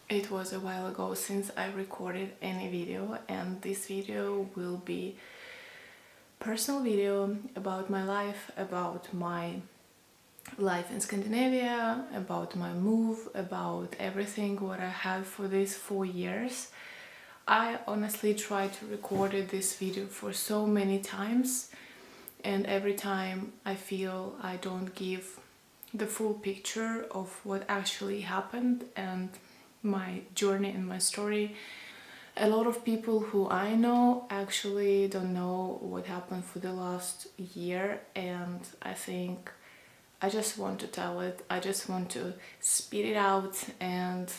It was a while ago since I recorded any video, and this video will be personal video about my life, about my life in Scandinavia, about my move, about everything what I had for these 4 years. I honestly tried to record this video for so many times, and every time I feel I don't give the full picture of what actually happened and my journey and my story. A lot of people who I know actually don't know what happened for the last year, and I think I just want to tell it. I just want to spit it out and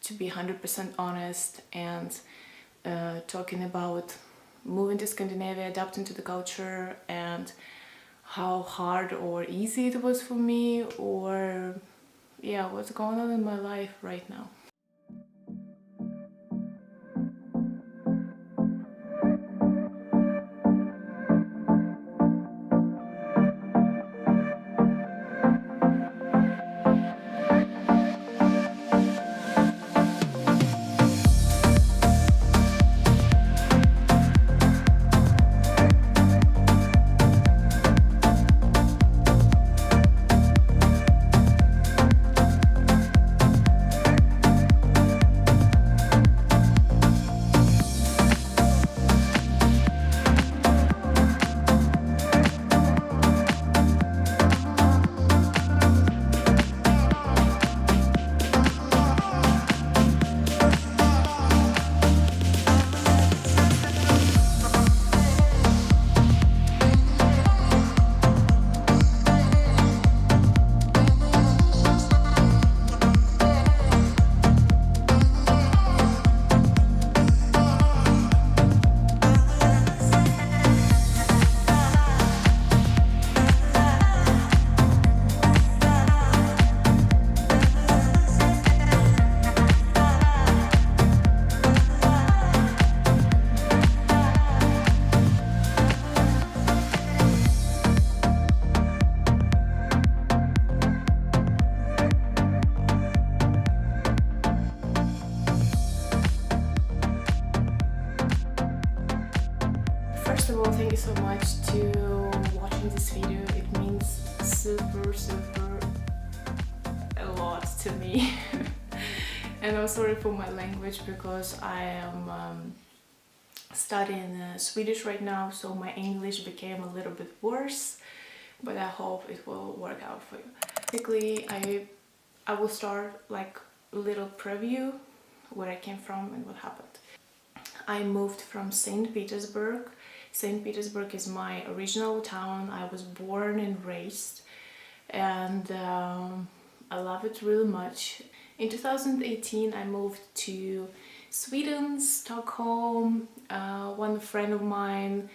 to be 100% honest and talking about moving to Scandinavia, adapting to the culture, and how hard or easy it was for me, or yeah, what's going on in my life right now. First of all, thank you so much to watching this video. It means super a lot to me. And I'm sorry for my language because I am studying Swedish right now, so my English became a little bit worse, but I hope it will work out for you. Basically, I will start like a little preview where I came from and what happened. I moved from Saint Petersburg. Saint Petersburg is my original town. I was born and raised, and I love it really much. In 2018 I moved to Sweden, Stockholm. One friend of mine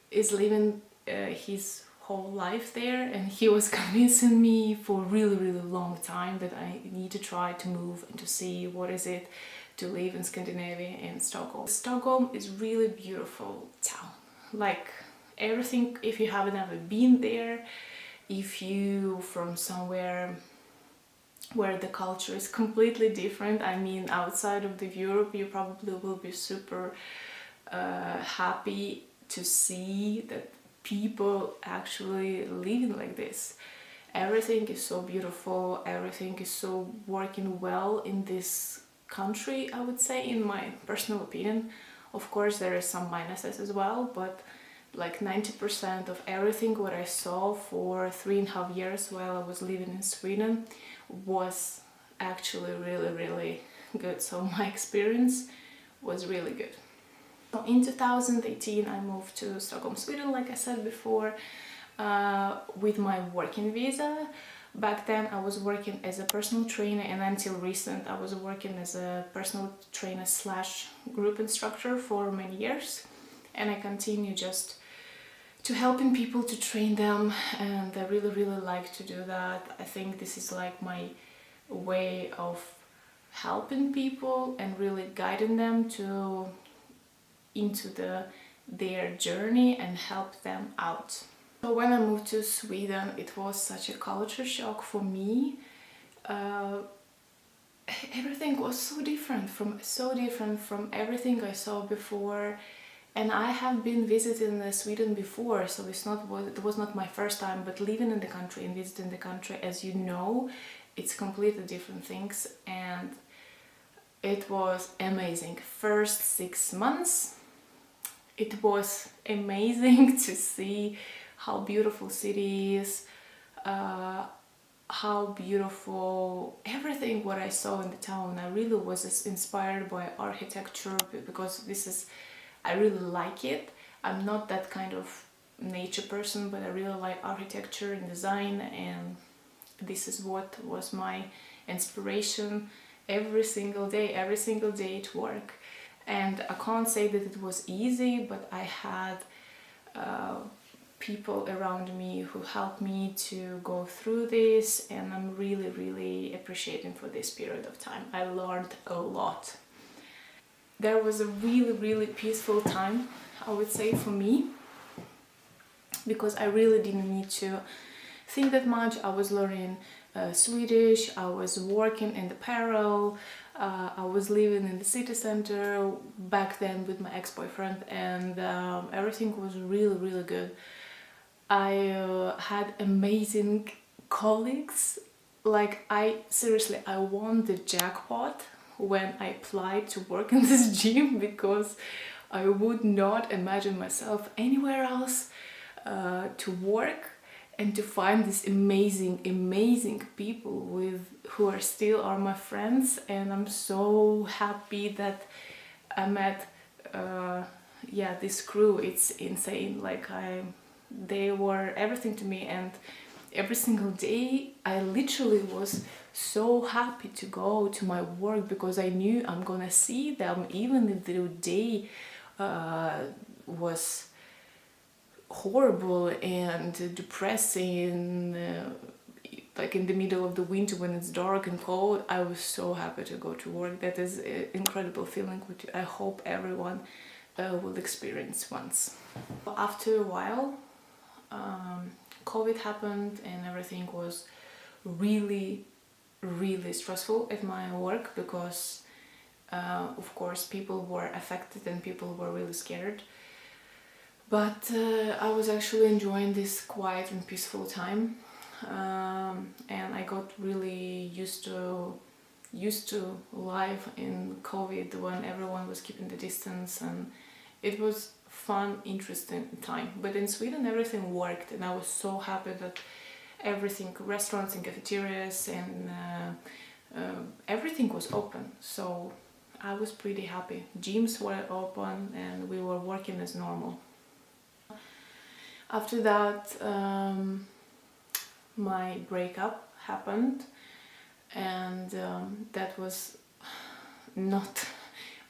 is living his whole life there, and he was convincing me for a really long time that I need to try to move and to see what is it to live in Scandinavia and Stockholm. Stockholm is really beautiful town. Like everything, if you haven't ever been there, if you from somewhere where the culture is completely different, I mean outside of the Europe, you probably will be super happy to see that people actually living like this. Everything is so beautiful, everything is so working well in this country, I would say, in my personal opinion. Of course there is some minuses as well, but like 90% of everything what I saw for 3.5 years while I was living in Sweden was actually really good. So my experience was really good. So in 2018 I moved to Stockholm, Sweden, like I said before, with my working visa. Back then I was working as a personal trainer, and until recent I was working as a personal trainer / group instructor for many years, and I continue just to helping people, to train them, and I really like to do that. I think this is like my way of helping people and really guiding them into their journey and help them out. So when I moved to Sweden, it was such a culture shock for me. everything was so different from everything I saw before. And I have been visiting Sweden before, so it was not my first time, but living in the country and visiting the country, as you know, it's completely different things. And it was amazing. First 6 months, it was amazing to see how beautiful city is, how beautiful everything what I saw in the town. I really was inspired by architecture, because I really like it. I'm not that kind of nature person, but I really like architecture and design, and this is what was my inspiration every single day at work. And I can't say that it was easy, but I had people around me who helped me to go through this, and I'm really appreciating for this period of time. I learned a lot. There was a really peaceful time, I would say, for me, because I really didn't need to think that much. I was learning Swedish, I was working in the parallel, I was living in the city center back then with my ex-boyfriend, and everything was really good. I had amazing colleagues. Like, I won the jackpot when I applied to work in this gym, because I would not imagine myself anywhere else to work and to find these amazing people who are still my friends. And I'm so happy that I met this crew. It's insane. Like, they were everything to me, and every single day I literally was so happy to go to my work, because I knew I'm gonna see them, even if the day was horrible and depressing, like in the middle of the winter when it's dark and cold. I was so happy to go to work. That is an incredible feeling, which I hope everyone will experience once. After a while, COVID happened, and everything was really stressful at my work, because of course people were affected and people were really scared. But I was actually enjoying this quiet and peaceful time, and I got really used to life in COVID, when everyone was keeping the distance, and it was fun, interesting time. But in Sweden everything worked, and I was so happy that everything, restaurants and cafeterias and everything was open. So I was pretty happy. Gyms were open and we were working as normal. After that, my breakup happened, and that was not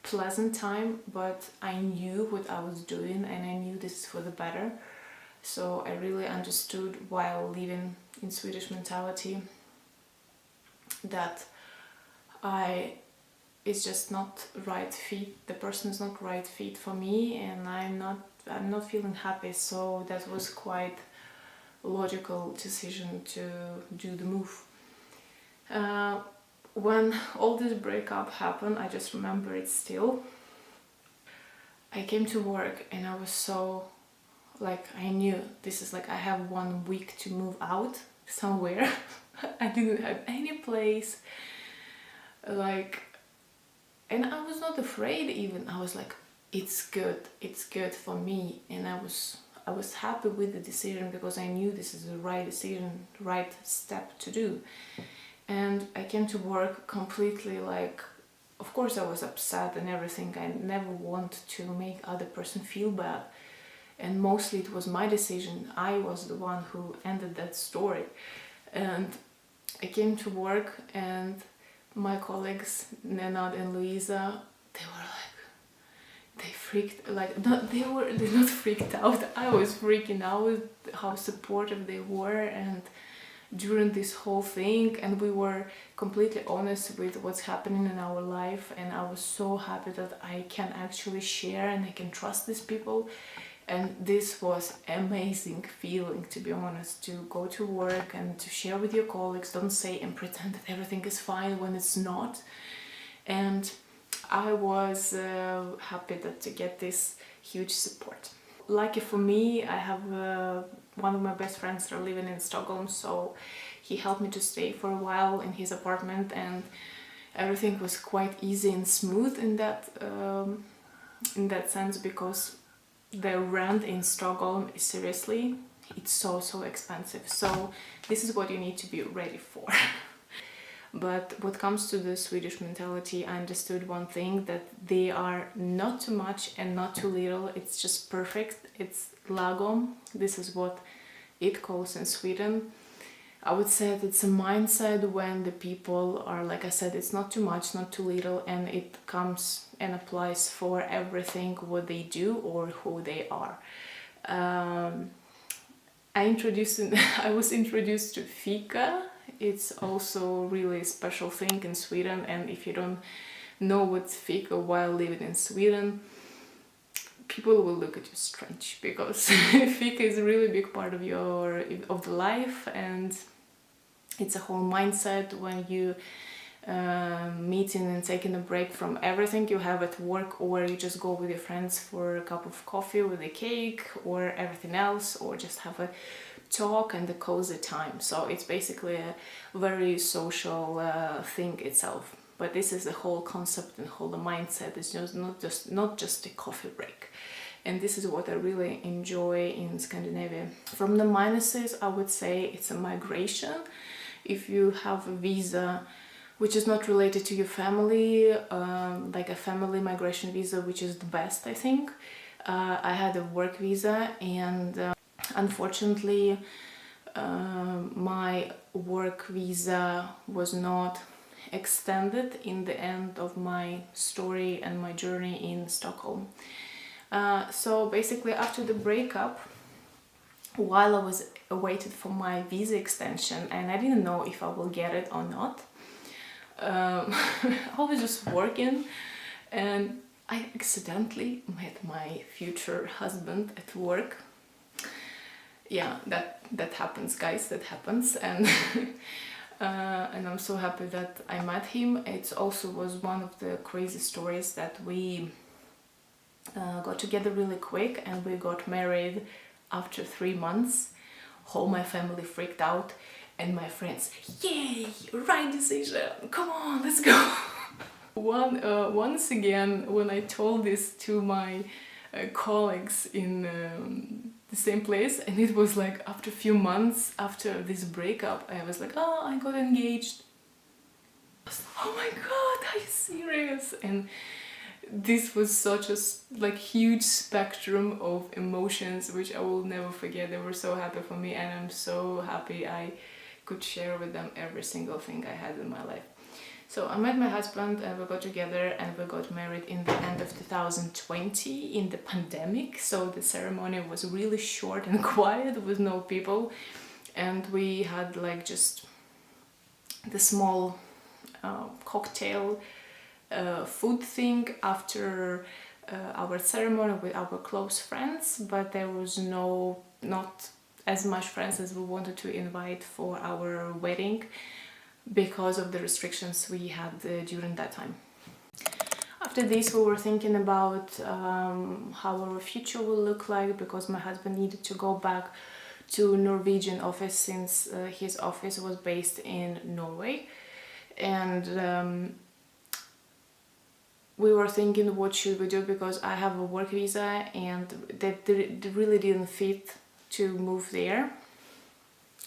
pleasant time, but I knew what I was doing, and I knew this is for the better. So I really understood, while living in Swedish mentality, that it's just not right fit. The person is not right fit for me, and I'm not feeling happy. So that was quite logical decision to do the move. When all this breakup happened, I just remember it still. I came to work, and I was so, like, I knew this is like, I have 1 week to move out somewhere. I didn't have any place, like, and I was not afraid even. I was like, it's good for me, and I was happy with the decision, because I knew this is the right decision, right step to do. And I came to work completely, like, of course I was upset and everything. I never want to make other person feel bad, and mostly it was my decision. I was the one who ended that story. And I came to work, and my colleagues Nenad and Luisa, they were like, they're not freaked out. I was freaking out how supportive they were, and during this whole thing, and we were completely honest with what's happening in our life. And I was so happy that I can actually share and I can trust these people. And this was amazing feeling, to be honest, to go to work and to share with your colleagues, don't say and pretend that everything is fine when it's not. And I was happy to get this huge support. Lucky for me, I have one of my best friends that are living in Stockholm, so he helped me to stay for a while in his apartment, and everything was quite easy and smooth in that sense, because the rent in Stockholm is seriously, it's so expensive. So this is what you need to be ready for. But what comes to the Swedish mentality, I understood one thing, that they are not too much and not too little. It's just perfect. It's lagom. This is what it calls in Sweden. I would say that it's a mindset when the people are, like I said, it's not too much, not too little, and it comes and applies for everything what they do or who they are. I was introduced to fika. It's also really a special thing in Sweden, and if you don't know what's fika while living in Sweden, people will look at you strange, because fika is a really big part of the life, and it's a whole mindset when you meeting and taking a break from everything you have at work, or you just go with your friends for a cup of coffee with a cake or everything else, or just have a talk and a cozy time. So it's basically a very social thing itself. But this is the whole concept and whole mindset. It's not just a coffee break. And this is what I really enjoy in Scandinavia. From the minuses, I would say it's a migration. If you have a visa which is not related to your family, like a family migration visa, which is the best, I think. I had a work visa, and unfortunately my work visa was not extended in the end of my story and my journey in Stockholm. So basically after the breakup, while I was awaited for my visa extension, and I didn't know if I will get it or not, I was just working, and I accidentally met my future husband at work. Yeah, that happens, guys, that happens, and and I'm so happy that I met him. It also was one of the crazy stories that we got together really quick, and we got married after 3 months. Whole my family freaked out, and my friends, yay, right decision, come on, let's go. Once again, when I told this to my colleagues in the same place, and it was like after a few months after this breakup, I was like, oh, I got engaged. I was, oh my god, are you serious? And this was such a huge spectrum of emotions which I will never forget. They were so happy for me, and I'm so happy I could share with them every single thing I had in my life. So I met my husband, and we got together, and we got married in the end of 2020 in the pandemic. So the ceremony was really short and quiet with no people, and we had like just the small cocktail food thing after our ceremony with our close friends, but there was not as much friends as we wanted to invite for our wedding because of the restrictions we had during that time. After this, we were thinking about how our future will look like, because my husband needed to go back to Norwegian office since his office was based in Norway, and we were thinking what should we do, because I have a work visa and that really didn't fit to move there.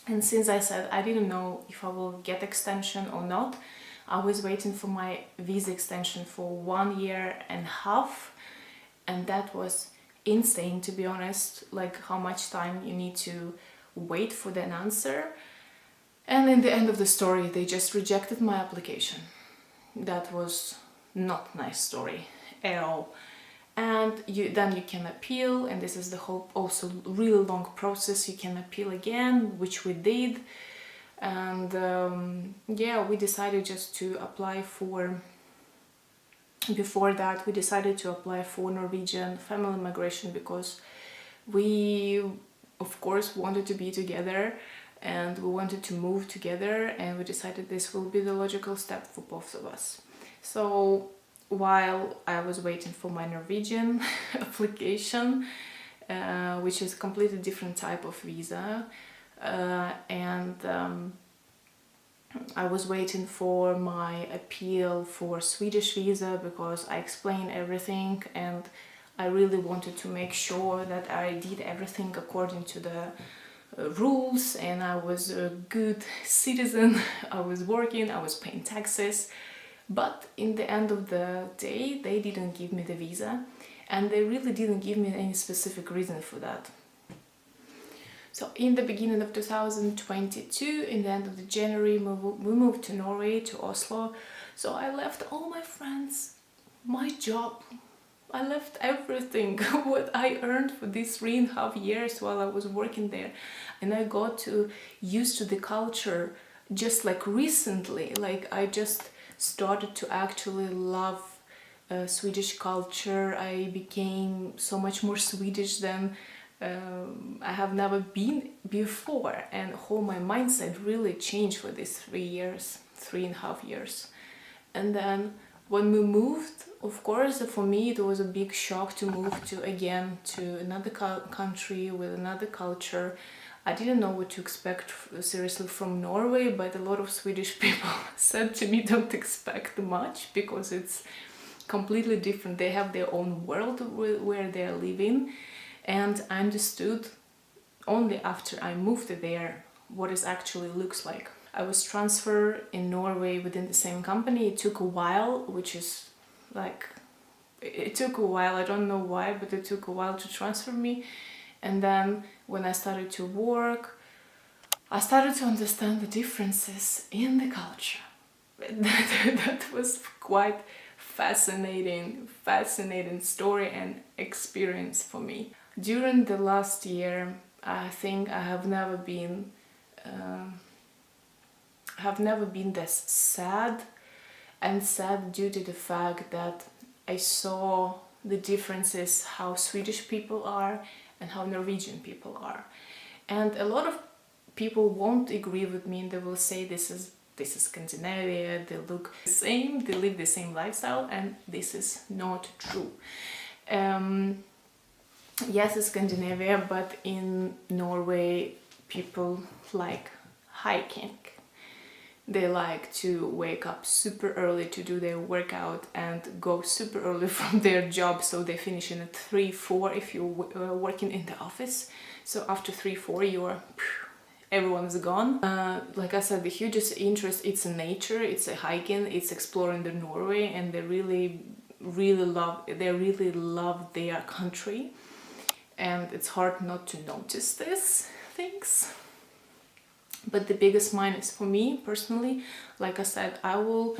And since I said I didn't know if I will get extension or not, I was waiting for my visa extension for 1.5 years, and that was insane, to be honest, like how much time you need to wait for an answer. And in the end of the story, they just rejected my application. That was not nice story at all. And then you can appeal, and this is the whole also really long process. You can appeal again, which we did, and yeah, we decided just to apply for, before that we decided to apply for Norwegian family migration, because We of course wanted to be together and we wanted to move together, and we decided this will be the logical step for both of us. So while I was waiting for my Norwegian application, which is a completely different type of visa, and I was waiting for my appeal for Swedish visa, because I explained everything and I really wanted to make sure that I did everything according to the rules, and I was a good citizen. I was working, I was paying taxes, but in the end of the day they didn't give me the visa, and they really didn't give me any specific reason for that. So in the beginning of 2022, in the end of the January, we moved to Norway, to Oslo. So I left all my friends, my job. I left everything what I earned for these 3.5 years while I was working there. And I got to used to the culture just like recently. Like I just started to actually love Swedish culture. I became so much more Swedish than I have never been before, and how my mindset really changed for these 3.5 years. And then when we moved, of course, for me it was a big shock to move to another country with another culture. I didn't know what to expect seriously from Norway, but a lot of Swedish people said to me, don't expect much, because it's completely different. They have their own world where they're living. And I understood only after I moved there what it actually looks like. I was transferred in Norway within the same company. It took a while, it took a while, I don't know why, but it took a while to transfer me. And then when I started to work, I started to understand the differences in the culture. That was quite fascinating story and experience for me. During the last year, I think I have never been this sad, and sad due to the fact that I saw the differences how Swedish people are and how Norwegian people are. And a lot of people won't agree with me, and they will say this is Scandinavia, they look the same, they live the same lifestyle, and this is not true. Yes, it's Scandinavia, but in Norway people like hiking. They like to wake up super early to do their workout and go super early from their job, so they finish in at 3-4 if you're working in the office. So after 3-4 everyone's gone. Like I said, the hugest interest, it's in nature, it's a hiking, it's exploring the Norway, and they really love their country. And it's hard not to notice these things. But the biggest minus for me personally, like I said, I will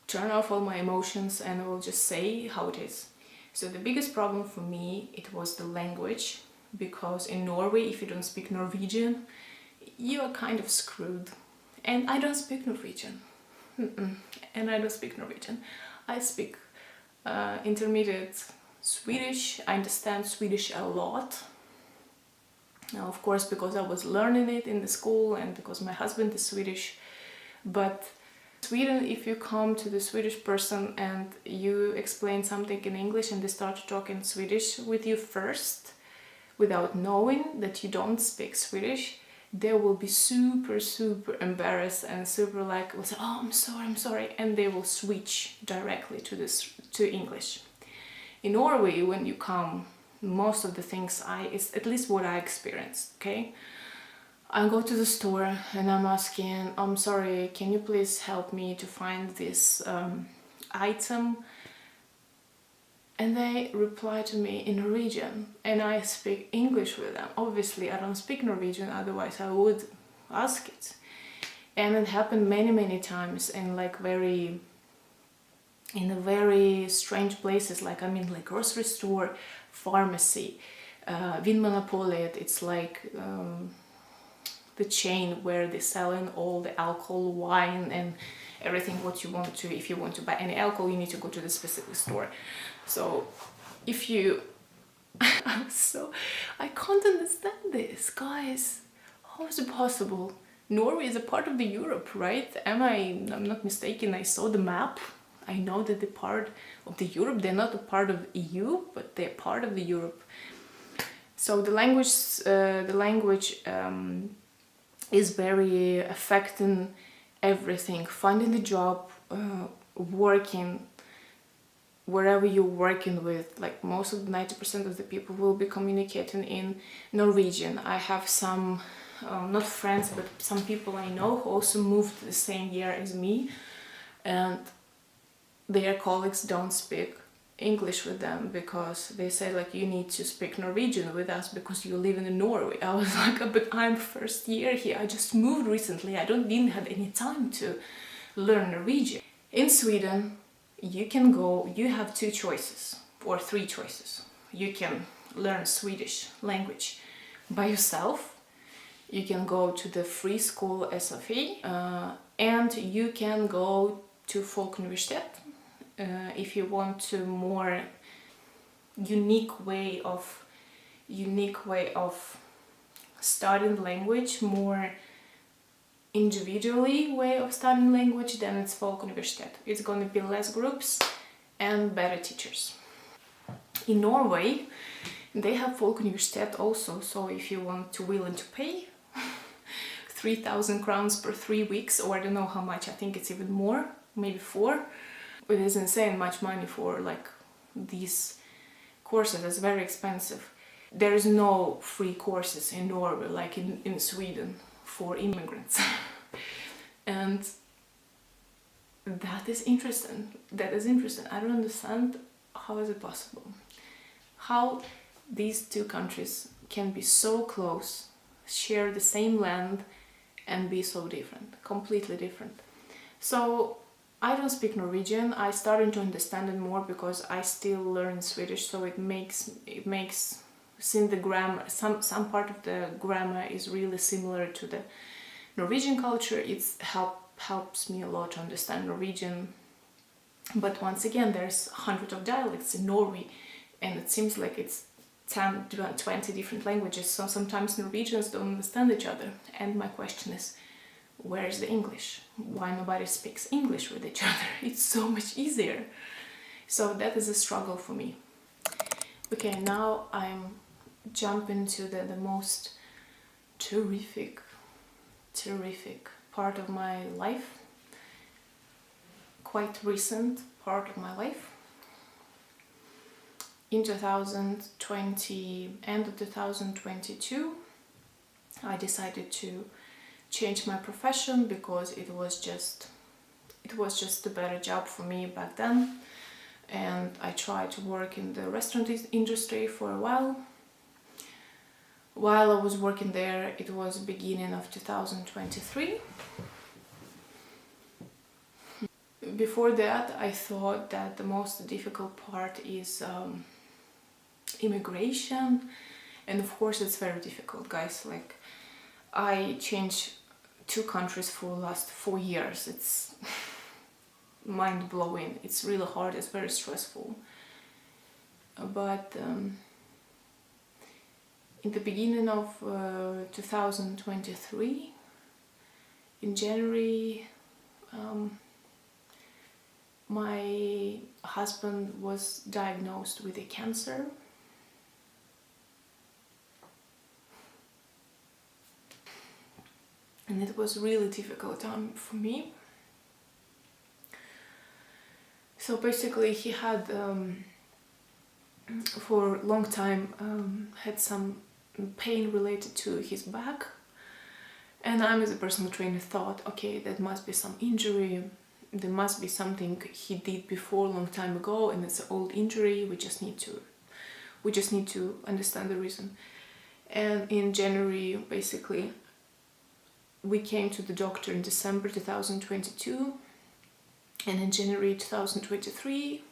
turn off all my emotions and I will just say how it is. So the biggest problem for me, it was the language, because in Norway, if you don't speak Norwegian, you are kind of screwed. And I don't speak Norwegian. And I don't speak Norwegian. I speak intermediate Swedish. I understand Swedish a lot. Now, of course, because I was learning it in the school and because my husband is Swedish. But Sweden, if you come to the Swedish person and you explain something in English and they start talking Swedish with you first, without knowing that you don't speak Swedish, they will be super embarrassed and super will say, oh, I'm sorry, and they will switch directly to English. In Norway, when you come, most of the things it's at least what I experienced, okay? I go to the store and I'm asking, I'm sorry, can you please help me to find this item? And they reply to me in Norwegian, and I speak English with them. Obviously, I don't speak Norwegian, otherwise I would ask it. And it happened many times in very strange places, like grocery store, pharmacy, Vinmonopolet. It's like the chain where they're selling all the alcohol, wine, and everything what you want to. If you want to buy any alcohol, you need to go to the specific store. So if you So I can't understand this, guys. How is it possible? Norway is a part of the Europe, right? I'm not mistaken. I saw the map. I know that they're part of the Europe. They're not a part of the EU, but they're part of the Europe. So the language is very affecting everything. Finding a job, working, wherever you're working with, like most of the 90% of the people will be communicating in Norwegian. I have some, not friends, but some people I know who also moved the same year as me, and their colleagues don't speak English with them because they say like, you need to speak Norwegian with us because you live in Norway. I was like, but I'm first year here. I just moved recently. didn't have any time to learn Norwegian. In Sweden, you have two choices or three choices. You can learn Swedish language by yourself. You can go to the free school SFI, and you can go to Folkuniversitet if you want to more unique way of studying language, more individually way of studying language, then it's Folkuniversitet. It's going to be less groups and better teachers. In Norway, they have Folkuniversitet also, so if you want to willing to pay 3,000 crowns per 3 weeks, or I don't know how much, I think it's even more, maybe 4. It is insane much money for like these courses. It's very expensive. There is no free courses in Norway like in Sweden for immigrants. And that is interesting. I don't understand how is it possible. How these two countries can be so close, share the same land, and be so different, completely different. So I don't speak Norwegian. I started to understand it more because I still learn Swedish, so it makes since the grammar, some part of the grammar is really similar to the Norwegian culture. It's helps me a lot to understand Norwegian. But once again, there's hundreds of dialects in Norway, and it seems like it's 10 to 20 different languages, so sometimes Norwegians don't understand each other. And my question is, where is the English? Why nobody speaks English with each other? It's so much easier. So that is a struggle for me. Okay, now I'm jumping to the most terrific part of my life. Quite recent part of my life. In 2020, end of 2022, I decided to change my profession because it was just a better job for me back then, and I tried to work in the restaurant industry for a while. While I was working there, it was beginning of 2023. Before that, I thought that the most difficult part is immigration, and of course it's very difficult, guys. Like, I changed 2 countries for the last 4 years. It's mind-blowing. It's really hard. It's very stressful. But in the beginning of 2023, in January, my husband was diagnosed with a cancer. And it was a really difficult time for me. So basically he had, for a long time, had some pain related to his back. And I, as a personal trainer, thought, okay, that must be some injury. There must be something he did before a long time ago, and it's an old injury. We just need to understand the reason. And in January, basically, we came to the doctor in December 2022, and in January 2023,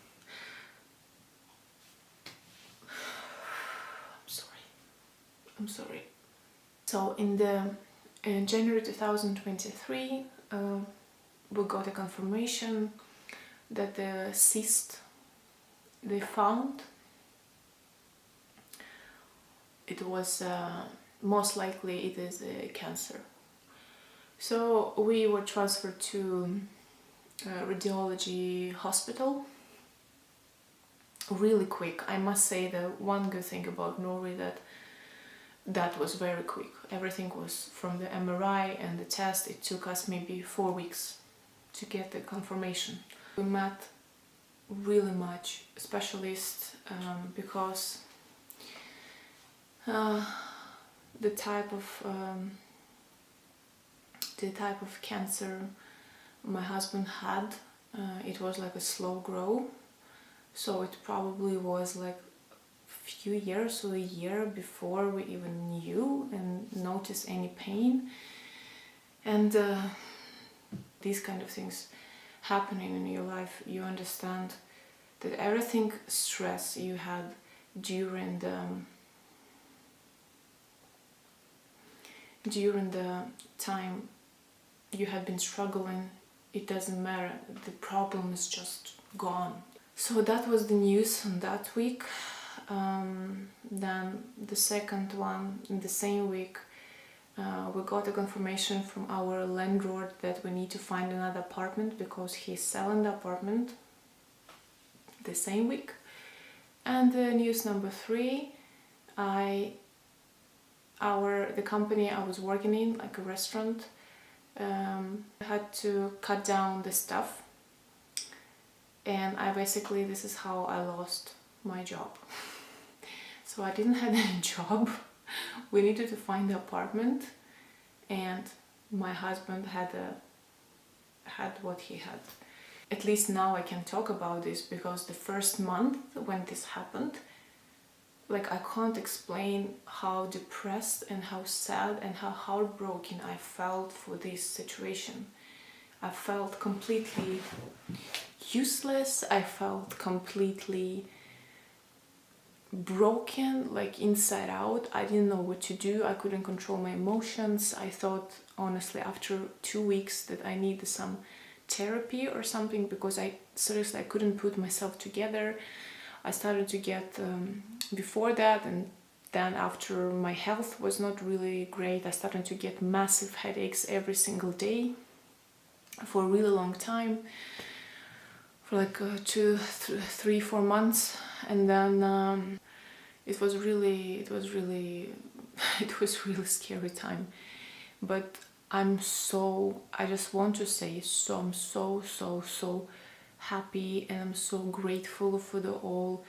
I'm sorry. So in January 2023, we got a confirmation that the cyst they found it was most likely it is a cancer. So we were transferred to radiology hospital really quick. I must say the one good thing about Norway that was very quick. Everything was from the MRI and the test. It took us maybe 4 weeks to get the confirmation. We met really much specialists because the type of cancer my husband had, it was like a slow grow, so it probably was like a few years or a year before we even knew and noticed any pain. And these kind of things happening in your life, you understand that everything stress you had during the time you had been struggling, it doesn't matter, the problem is just gone. So that was the news on that week. Then the second one, in the same week, we got a confirmation from our landlord that we need to find another apartment because he's selling the apartment the same week. And the news number 3, the company I was working in, like a restaurant, had to cut down the staff, and this is how I lost my job. So I didn't have any job. We needed to find an apartment, and my husband had what he had. At least now I can talk about this, because the first month when this happened, like, I can't explain how depressed and how sad and how heartbroken I felt for this situation. I felt completely useless. I felt completely broken, like inside out. I didn't know what to do. I couldn't control my emotions. I thought, honestly, after 2 weeks that I needed some therapy or something, because I couldn't put myself together. I started to get before that, and then after my health was not really great, I started to get massive headaches every single day for a really long time, for like 2, 3, 4 months. And then it was really scary time. But I just want to say, so I'm so happy, and I'm so grateful for the all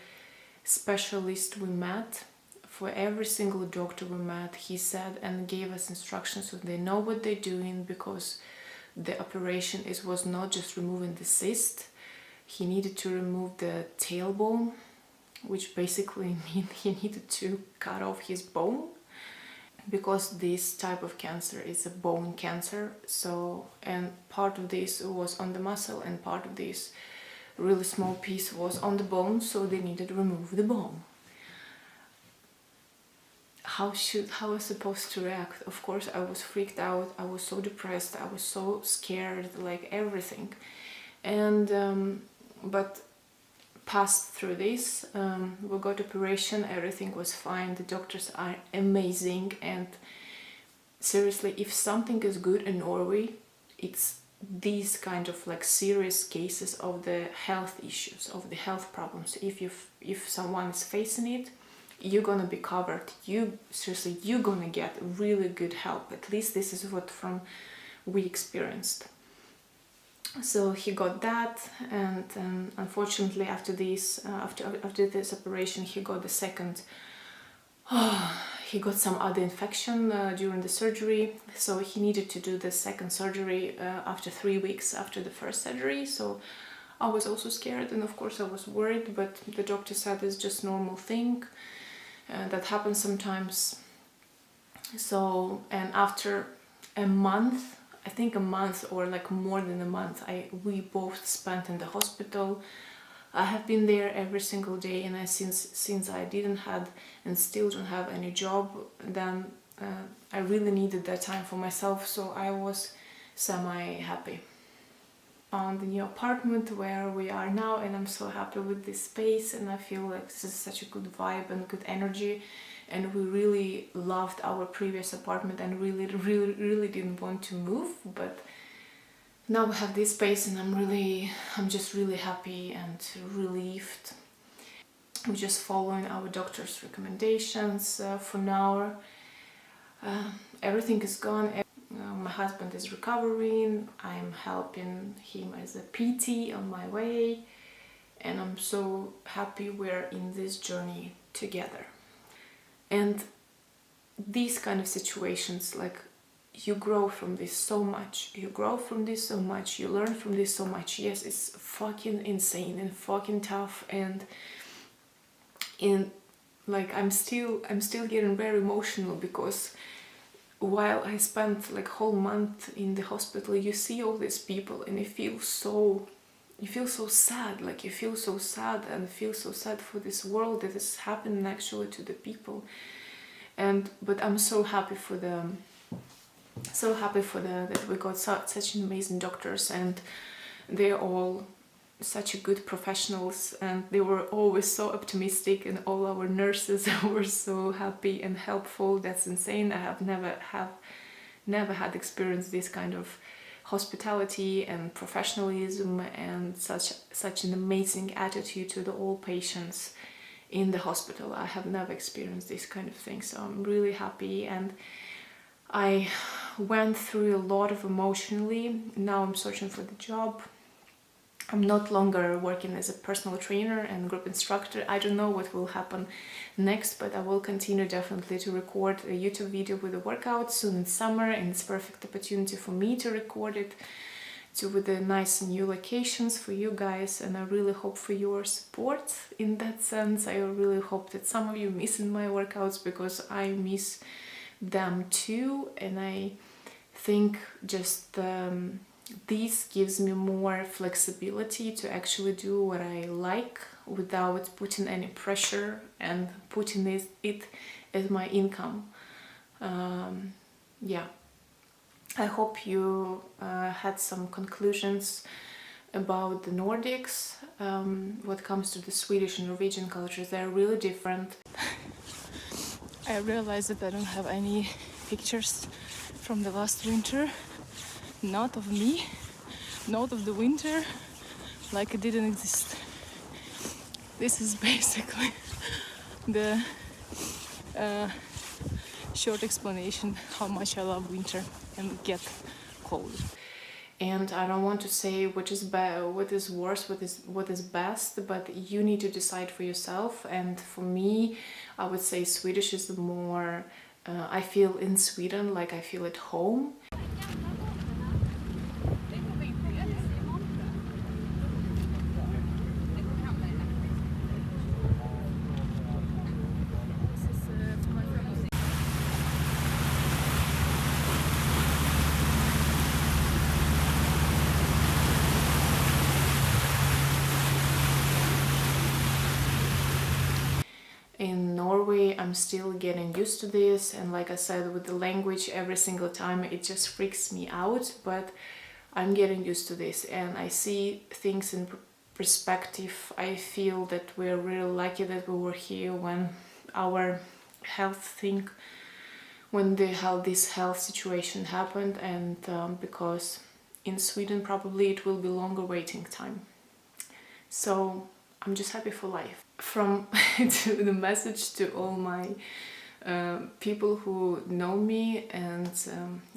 specialists we met, for every single doctor we met. He said and gave us instructions so they know what they're doing, because the operation was not just removing the cyst. He needed to remove the tailbone, which basically means he needed to cut off his bone, because this type of cancer is a bone cancer. So, and part of this was on the muscle, and part of this really small piece was on the bone, so they needed to remove the bone. How I was supposed to react? Of course, I was freaked out. I was so depressed. I was so scared, like everything. And but passed through this. We got operation. Everything was fine. The doctors are amazing. And seriously, if something is good in Norway, it's these kind of like serious cases of the health issues, of the health problems. If someone is facing it, you're gonna be covered. You're gonna get really good help. At least this is what we experienced. So he got that, and unfortunately after this operation, he got the second. He got some other infection during the surgery, so he needed to do the second surgery after 3 weeks after the first surgery. So I was also scared, and of course I was worried, but the doctor said it's just normal thing that happens sometimes. So, and after a month, I think a month or like more than a month, we both spent in the hospital. I have been there every single day, and since I didn't have and still don't have any job, then I really needed that time for myself, so I was semi-happy. On the new apartment where we are now, and I'm so happy with this space, and I feel like this is such a good vibe and good energy, and we really loved our previous apartment and really didn't want to move, but now we have this space and I'm just really happy and relieved. We're just following our doctor's recommendations for now. Everything is gone. My husband is recovering. I'm helping him as a PT on my way, and I'm so happy we're in this journey together. And these kind of situations, like, you grow from this so much. You grow from this so much. You learn from this so much. Yes, it's fucking insane and fucking tough, and like I'm still getting very emotional, because while I spent like whole month in the hospital, you see all these people and you feel so sad, like you feel so sad and feel so sad for this world that is happening actually to the people. But I'm so happy for them, that we got such amazing doctors, and they're all such a good professionals, and they were always so optimistic, and all our nurses were so happy and helpful. That's insane. I have never had experienced this kind of hospitality and professionalism and such an amazing attitude to all patients in the hospital. I have never experienced this kind of thing, so I'm really happy. And I went through a lot of emotionally. Now I'm searching for the job. I'm not longer working as a personal trainer and group instructor. I don't know what will happen next, but I will continue definitely to record a YouTube video with the workouts soon in summer, and it's a perfect opportunity for me to record it with the nice new locations for you guys. And I really hope for your support in that sense. I really hope that some of you missing my workouts, because I miss them too, and I think just this gives me more flexibility to actually do what I like without putting any pressure and putting it as my income. Yeah, I hope you had some conclusions about the Nordics. What comes to the Swedish and Norwegian cultures, they're really different. I realized that I don't have any pictures from the last winter. Not of me, not of the winter, like it didn't exist. This is basically the short explanation how much I love winter and get cold. And I don't want to say what is worse, what is best, but you need to decide for yourself. And for me, I would say Swedish is the more I feel in Sweden, like I feel at home. In Norway, I'm still getting used to this, and like I said, with the language, every single time it just freaks me out, but I'm getting used to this and I see things in perspective. I feel that we're really lucky that we were here when our this health situation happened, and because in Sweden probably it will be longer waiting time. So I'm just happy for life. From to the message to all my people who know me, and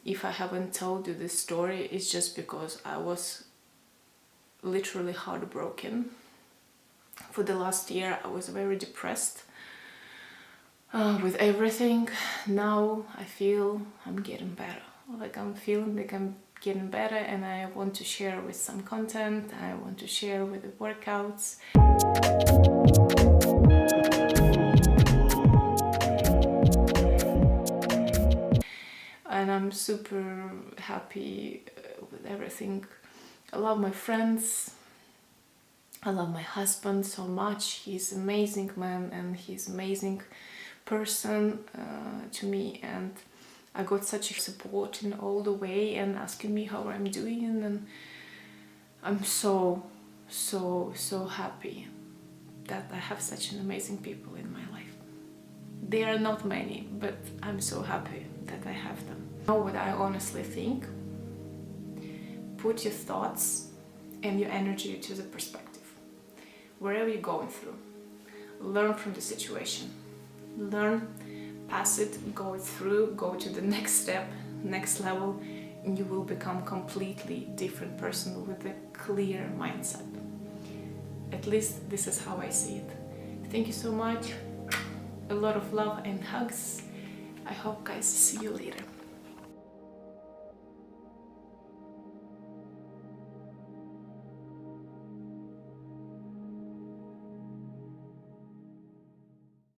if I haven't told you this story, it's just because I was literally heartbroken. For the last year I was very depressed with everything. Now I feel I'm getting better. Like I'm feeling like I'm getting better, and I want to share with some content. I want to share with the workouts. And I'm super happy with everything. I love my friends. I love my husband so much. He's an amazing man and he's an amazing person to me, and I got such support in all the way and asking me how I'm doing, and I'm so happy that I have such an amazing people in my life. They are not many, but I'm so happy that I have them. You know what I honestly think? Put your thoughts and your energy to the perspective. Wherever you're going through, learn from the situation. Learn, pass it, go it through, go to the next step, next level, and you will become completely different person with a clear mindset. At least this is how I see it. Thank you so much. A lot of love and hugs. I hope, guys, see you later.